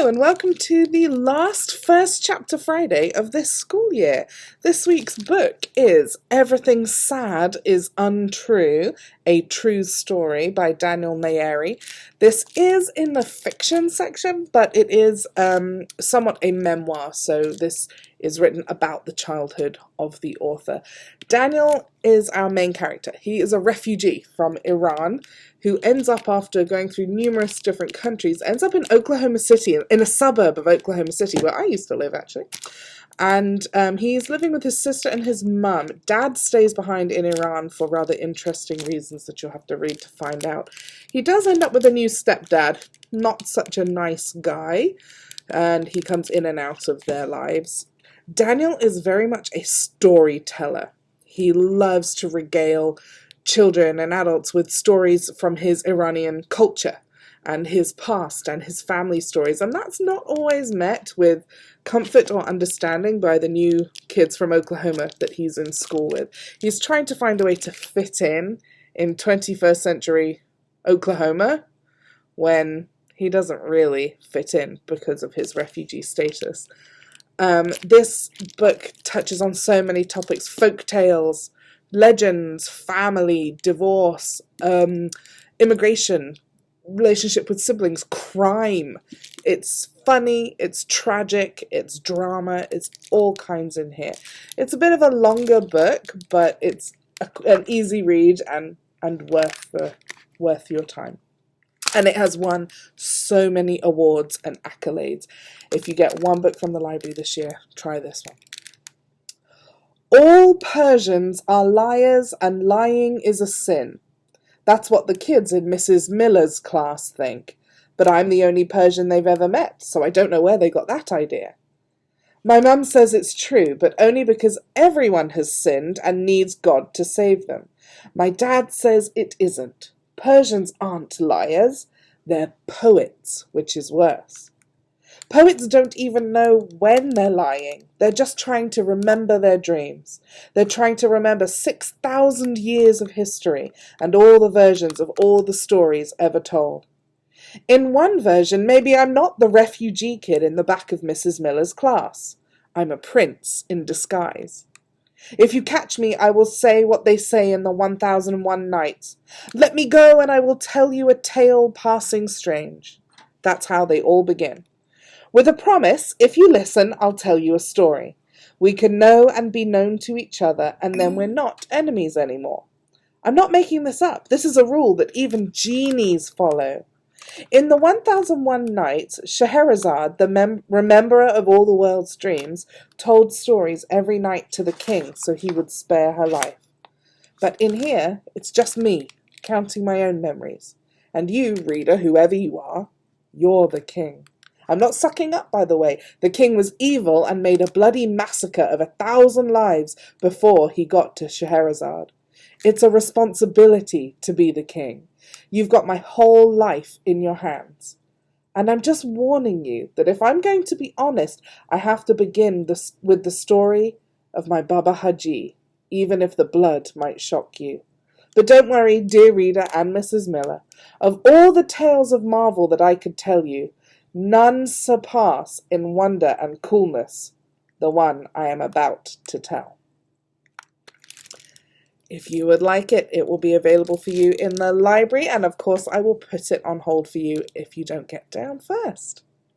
Hello and welcome to the last First Chapter Friday of this school year. This week's book is Everything Sad is Untrue, a True Story by Daniel Nayeri. This is in the fiction section, but it is somewhat a memoir, so this is written about the childhood of the author. Daniel is our main character. He is a refugee from Iran who ends up, after going through numerous different countries, ends up in Oklahoma City, in a suburb of Oklahoma City, where I used to live, actually. And he's living with his sister and his mum. Dad stays behind in Iran for rather interesting reasons that you'll have to read to find out. He does end up with a new stepdad, not such a nice guy, and he comes in and out of their lives. Daniel is very much a storyteller. He loves to regale children and adults with stories from his Iranian culture and his past and his family stories, and that's not always met with comfort or understanding by the new kids from Oklahoma that he's in school with. He's trying to find a way to fit in 21st century Oklahoma when he doesn't really fit in because of his refugee status. This book touches on so many topics: folk tales, legends, family, divorce, immigration, relationship with siblings, crime. It's funny, it's tragic, it's drama, it's all kinds in here. It's a bit of a longer book, but it's an easy read and worth your time. And it has won so many awards and accolades. If you get one book from the library this year, try this one. All Persians are liars and lying is a sin. That's what the kids in Mrs. Miller's class think. But I'm the only Persian they've ever met, so I don't know where they got that idea. My mum says it's true, but only because everyone has sinned and needs God to save them. My dad says it isn't. Persians aren't liars. They're poets, which is worse. Poets don't even know when they're lying. They're just trying to remember their dreams. They're trying to remember 6,000 years of history and all the versions of all the stories ever told. In one version, maybe I'm not the refugee kid in the back of Mrs. Miller's class. I'm a prince in disguise. If you catch me, I will say what they say in the 1001 Nights. Let me go and I will tell you a tale passing strange. That's how they all begin. With a promise, if you listen, I'll tell you a story. We can know and be known to each other, and then we're not enemies anymore. I'm not making this up. This is a rule that even genies follow. In the 1001 Nights, Scheherazade, the rememberer of all the world's dreams, told stories every night to the king so he would spare her life. But in here, it's just me, counting my own memories. And you, reader, whoever you are, you're the king. I'm not sucking up, by the way. The king was evil and made a bloody massacre of 1,000 lives before he got to Scheherazade. It's a responsibility to be the king. You've got my whole life in your hands. And I'm just warning you that if I'm going to be honest, I have to begin with the story of my Baba Haji, even if the blood might shock you. But don't worry, dear reader and Mrs. Miller. Of all the tales of marvel that I could tell you, none surpass in wonder and coolness the one I am about to tell. If you would like it, it will be available for you in the library, and of course I will put it on hold for you if you don't get down first.